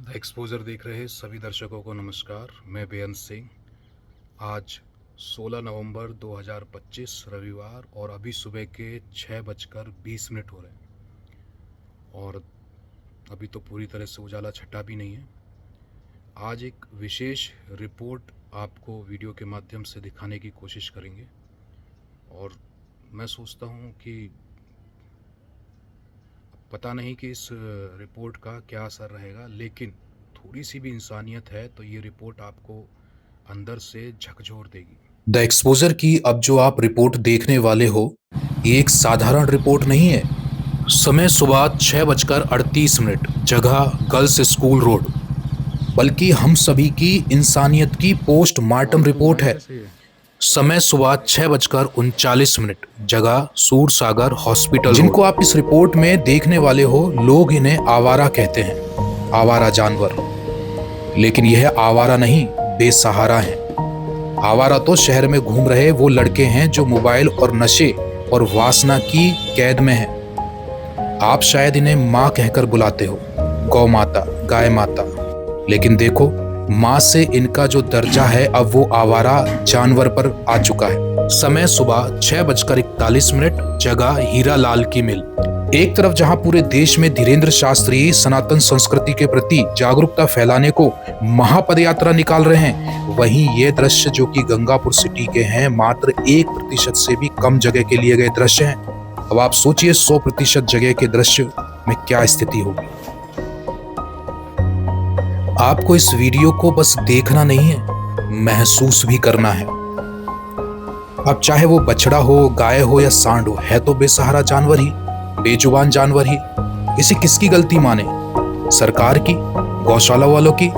The exposure देख रहे सभी दर्शकों को नमस्कार। मैं बेअंत सिंह। आज 16 नवंबर 2025 रविवार और अभी सुबह के 6:20 हो रहे हैं और अभी तो पूरी तरह से उजाला छटा भी नहीं है। आज एक विशेष रिपोर्ट आपको वीडियो के माध्यम से दिखाने की कोशिश करेंगे और मैं सोचता हूँ कि पता नहीं कि इस रिपोर्ट का क्या असर रहेगा, लेकिन थोड़ी सी भी इंसानियत है तो ये रिपोर्ट आपको अंदर से झकझोर देगी। द एक्सपोजर की अब जो आप रिपोर्ट देखने वाले हो, ये एक साधारण रिपोर्ट नहीं है। समय सुबह 6:38, जगह गर्ल्स स्कूल रोड, बल्कि हम सभी की इंसानियत की पोस्टमार्टम रिपोर्ट है। समय सुबह 6:39, जगह सूरसागर हॉस्पिटल। जिनको आप इस रिपोर्ट में देखने वाले हो, लोग इन्हें आवारा कहते हैं, आवारा जानवर। लेकिन यह आवारा नहीं, बेसहारा है। आवारा तो शहर में घूम रहे वो लड़के हैं जो मोबाइल और नशे और वासना की कैद में हैं। आप शायद इन्हें माँ कहकर बुलाते हो, गौ माता, गाय माता, लेकिन देखो, माँ से इनका जो दर्जा है अब वो आवारा जानवर पर आ चुका है। समय सुबह 6:41, जगह हीरा लाल की मिल। एक तरफ जहां पूरे देश में धीरेन्द्र शास्त्री सनातन संस्कृति के प्रति जागरूकता फैलाने को महापदयात्रा निकाल रहे हैं, वहीं ये दृश्य जो कि गंगापुर सिटी के हैं, मात्र 1% से भी कम जगह के लिए गए दृश्य हैं। अब आप सोचिए 100% जगह के दृश्य में क्या स्थिति होगी। आपको इस वीडियो को बस देखना नहीं है, महसूस भी करना है। अब चाहे वो बछड़ा हो, गाय हो या सांड हो, है तो बेसहारा जानवर ही, बेजुबान जानवर ही। इसे किसकी गलती माने, सरकार की, गौशाला वालों की,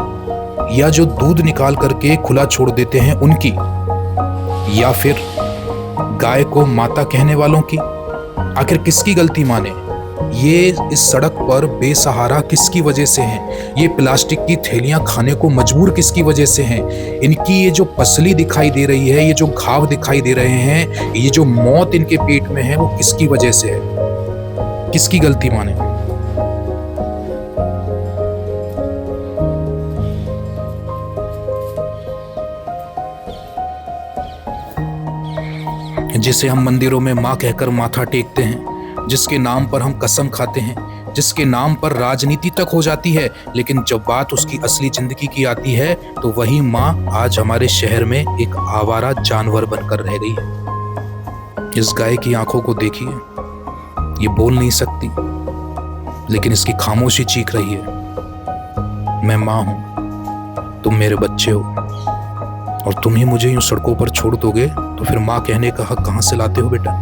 या जो दूध निकाल करके खुला छोड़ देते हैं उनकी, या फिर गाय को माता कहने वालों की? आखिर किसकी गलती माने? ये इस सड़क पर बेसहारा किसकी वजह से हैं? ये प्लास्टिक की थैलियां खाने को मजबूर किसकी वजह से हैं? इनकी ये जो पसली दिखाई दे रही है, ये जो घाव दिखाई दे रहे हैं, ये जो मौत इनके पेट में है, वो किसकी वजह से है? किसकी गलती माने? जिसे हम मंदिरों में मां कहकर माथा टेकते हैं, जिसके नाम पर हम कसम खाते हैं, जिसके नाम पर राजनीति तक हो जाती है, लेकिन जब बात उसकी असली जिंदगी की आती है तो वही मां आज हमारे शहर में एक आवारा जानवर बनकर रह गई है। इस गाय की आंखों को देखिए, ये बोल नहीं सकती, लेकिन इसकी खामोशी चीख रही है, मैं मां हूं, तुम मेरे बच्चे हो, और तुम ही मुझे यूं सड़कों पर छोड़ दोगे तो फिर मां कहने का हक कहां से लाते हो बेटा?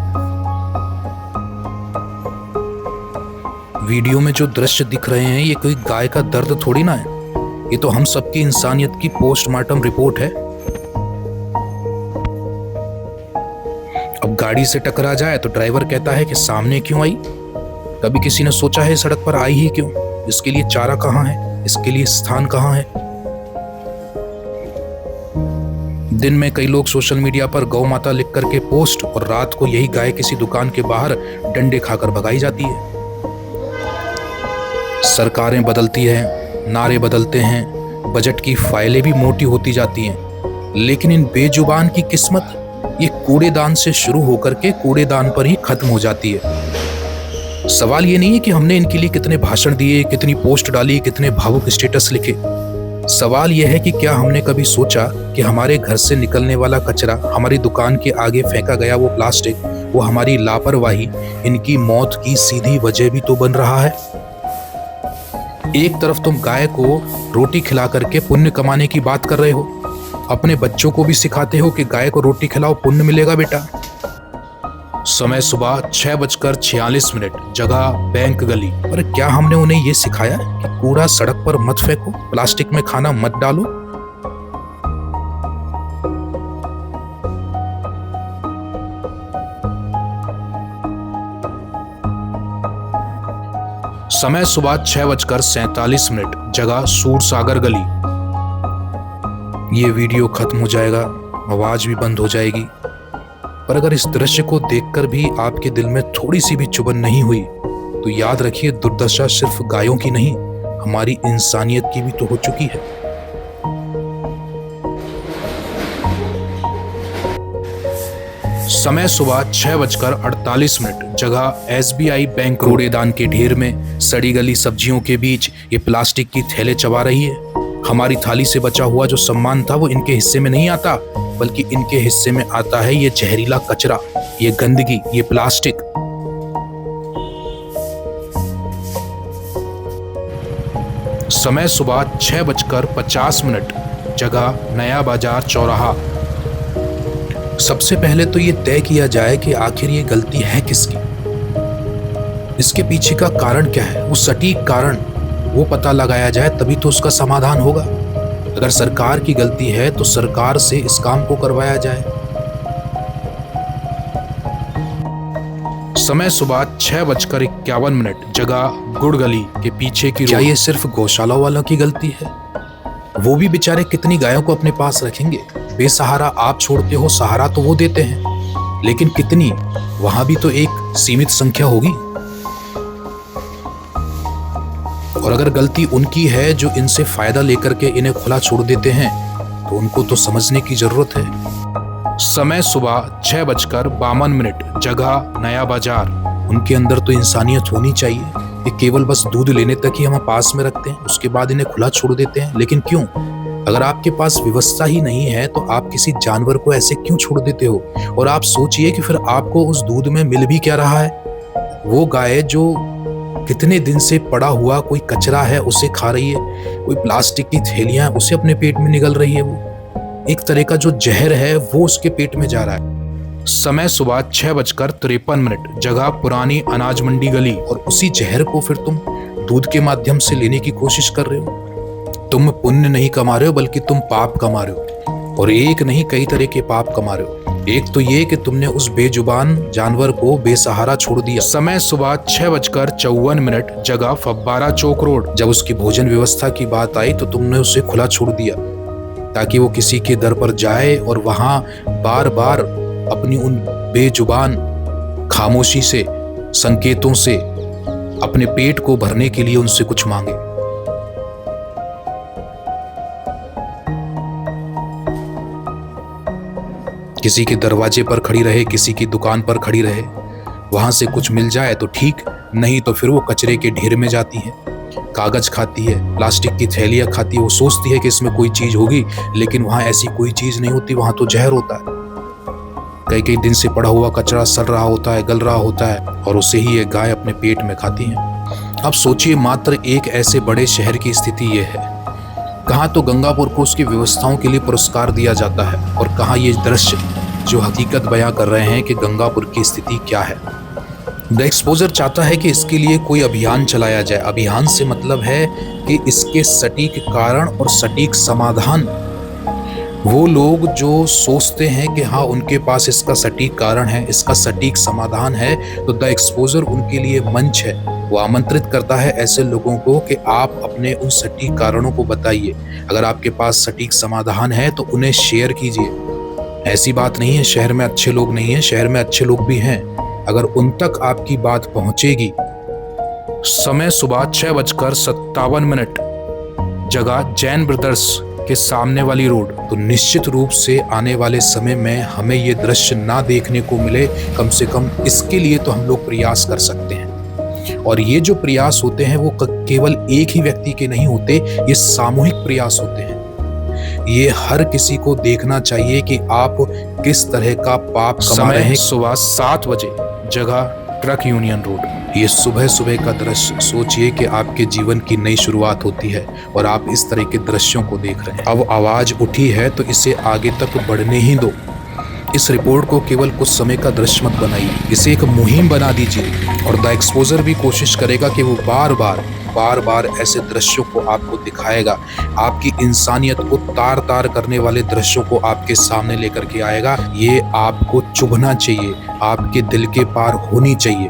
वीडियो में जो दृश्य दिख रहे हैं, ये कोई गाय का दर्द थोड़ी ना है, ये तो हम सबकी इंसानियत की पोस्टमार्टम रिपोर्ट है। अब गाड़ी से टकरा जाए तो ड्राइवर कहता है कि सामने क्यों आई? कभी किसी ने सोचा है सड़क पर आई ही क्यों? इसके लिए चारा कहां है? इसके लिए स्थान कहां है? दिन में कई लोग सोशल मीडिया पर गौ माता लिख करके पोस्ट, और रात को यही गाय किसी दुकान के बाहर डंडे खाकर भगाई जाती है। सरकारें बदलती हैं, नारे बदलते हैं, बजट की फाइलें भी मोटी होती जाती हैं, लेकिन इन बेजुबान की किस्मत ये कूड़ेदान से शुरू होकर के कूड़ेदान पर ही खत्म हो जाती है। सवाल ये नहीं है कि हमने इनके लिए कितने भाषण दिए, कितनी पोस्ट डाली, कितने भावुक स्टेटस लिखे। सवाल यह है कि क्या हमने कभी सोचा कि हमारे घर से निकलने वाला कचरा, हमारी दुकान के आगे फेंका गया वो प्लास्टिक, वो हमारी लापरवाही इनकी मौत की सीधी वजह भी तो बन रहा है। एक तरफ तुम गाय को रोटी खिला करके पुण्य कमाने की बात कर रहे हो, अपने बच्चों को भी सिखाते हो कि गाय को रोटी खिलाओ, पुण्य मिलेगा बेटा। समय सुबह 6:46, जगह बैंक गली। पर क्या हमने उन्हें यह सिखाया कि कूड़ा सड़क पर मत फेंको, प्लास्टिक में खाना मत डालो? समय सुबह 6:47, जगह सूरसागर गली। ये वीडियो खत्म हो जाएगा, आवाज भी बंद हो जाएगी, पर अगर इस दृश्य को देखकर भी आपके दिल में थोड़ी सी भी चुभन नहीं हुई तो याद रखिए, दुर्दशा सिर्फ गायों की नहीं, हमारी इंसानियत की भी तो हो चुकी है। समय सुबह 6:48, जगह SBI बैंक। कूड़ेदान के ढेर में सड़ी गली सब्जियों के बीच ये प्लास्टिक की थैले चबा रही है। हमारी थाली से बचा हुआ जो सम्मान था वो इनके हिस्से में नहीं आता, बल्कि इनके हिस्से में आता है ये जहरीला कचरा, ये गंदगी, ये प्लास्टिक। समय सुबह 6:50, जगह नया बाजार चौराहा। सबसे पहले तो ये तय किया जाए कि आखिर ये गलती है किसकी, इसके पीछे का कारण क्या है, वो सटीक कारण वो पता लगाया जाए, तभी तो उसका समाधान होगा। अगर सरकार की गलती है तो सरकार से इस काम को करवाया जाए। समय सुबह 6:51, जगह गुड़ गली के पीछे की। क्या ये सिर्फ गौशाला वालों की गलती है? वो भी बेचारे कितनी गायों को अपने पास रखेंगे? बेसहारा आप छोड़ते हो, सहारा तो वो देते हैं, लेकिन कितनी? वहां भी तो एक सीमित संख्या होगी। और अगर गलती उनकी है जो इनसे फायदा लेकर के इन्हें खुला छोड़ देते हैं, तो उनको तो समझने की जरूरत है। समय सुबह 6:52, जगह नया बाजार। उनके अंदर तो इंसानियत होनी चाहिए। ये केवल बस दूध लेने तक ही हम पास में रखते हैं, उसके बाद इन्हें खुला छोड़ देते हैं। लेकिन क्यों? अगर आपके पास व्यवस्था ही नहीं है तो आप किसी जानवर को ऐसे क्यों छोड़ देते हो? और आप सोचिए कि फिर आपको उस दूध में मिल भी क्या रहा है। वो गाय जो कितने दिन से पड़ा हुआ कोई कचरा है उसे खा रही है, कोई प्लास्टिक की थैलियां उसे अपने पेट में निगल रही है। वो एक तरह का जो जहर है वो उसके पेट में जा रहा है। समय सुबह 6:53, जगह पुरानी अनाज मंडी गली। और उसी जहर को फिर तुम दूध के माध्यम से लेने की कोशिश कर रहे हो। तुम पुण्य नहीं कमा रहे हो, बल्कि तुम पाप कमा रहे हो। और एक नहीं, कई तरह के पाप कमा रहे हो। एक तो ये कि तुमने उस बेजुबान जानवर को बेसहारा छोड़ दिया। समय सुबह 6:54, जगह फब्बारा चौक रोड। जब उसकी भोजन व्यवस्था की बात आई तो तुमने उसे खुला छोड़ दिया, ताकि वो किसी के दर पर जाए और वहां बार बार अपनी उन बेजुबान खामोशी से, संकेतों से अपने पेट को भरने के लिए उनसे कुछ मांगे। किसी के दरवाजे पर खड़ी रहे, किसी की दुकान पर खड़ी रहे, वहां से कुछ मिल जाए तो ठीक, नहीं तो फिर वो कचरे के ढेर में जाती है, कागज खाती है, प्लास्टिक की थैलियां खाती है। वो सोचती है कि इसमें कोई चीज होगी, लेकिन वहां ऐसी कोई चीज नहीं होती, वहां तो जहर होता है। कई कई दिन से पड़ा हुआ कचरा सड़ रहा होता है, गल रहा होता है, और उसे ही ये गाय अपने पेट में खाती है। अब सोचिए, मात्र एक ऐसे बड़े शहर की स्थिति ये है। कहाँ तो गंगापुर को उसकी व्यवस्थाओं के लिए पुरस्कार दिया जाता है, और कहाँ ये दृश्य जो हकीकत बयां कर रहे हैं कि गंगापुर की स्थिति क्या है। द एक्सपोजर चाहता है कि इसके लिए कोई अभियान चलाया जाए। अभियान से मतलब है कि इसके सटीक कारण और सटीक समाधान। वो लोग जो सोचते हैं कि हाँ उनके पास इसका सटीक कारण है, इसका सटीक समाधान है, तो द एक्सपोजर उनके लिए मंच है। वो आमंत्रित करता है ऐसे लोगों को कि आप अपने उन सटीक कारणों को बताइए। अगर आपके पास सटीक समाधान है तो उन्हें शेयर कीजिए। ऐसी बात नहीं है शहर में अच्छे लोग नहीं हैं, शहर में अच्छे लोग भी हैं, अगर उन तक आपकी बात पहुंचेगी। समय सुबह 6:57, जगह जैन ब्रदर्स के सामने वाली रोड। तो निश्चित रूप से आने वाले समय में हमें ये दृश्य ना देखने को मिले, कम से कम इसके लिए तो हम लोग प्रयास कर सकते हैं। और ये जो प्रयास होते हैं वो केवल एक ही व्यक्ति के नहीं होते, ये सामूहिक प्रयास होते हैं। ये हर किसी को देखना चाहिए कि आप किस तरह का पाप कमा रहे हैं। सुबह 7 बजे, जगह ट्रक यूनियन रोड। ये सुबह सुबह का दृश्य, सोचिए कि आपके जीवन की नई शुरुआत होती है और आप इस तरह के दृश्यों को देख रहे हैं। अब आवाज उठी है तो इसे आगे तक बढ़ने ही दो। इस रिपोर्ट को केवल कुछ समय का दृश्य मत बनाइए, इसे एक मुहिम बना दीजिए। और द एक्सपोजर भी कोशिश करेगा कि वो बार बार ऐसे दृश्यों को आपको दिखाएगा, आपकी इंसानियत को तार तार करने वाले दृश्यों को आपके सामने लेकर के आएगा। ये आपको चुभना चाहिए, आपके दिल के पार होनी चाहिए।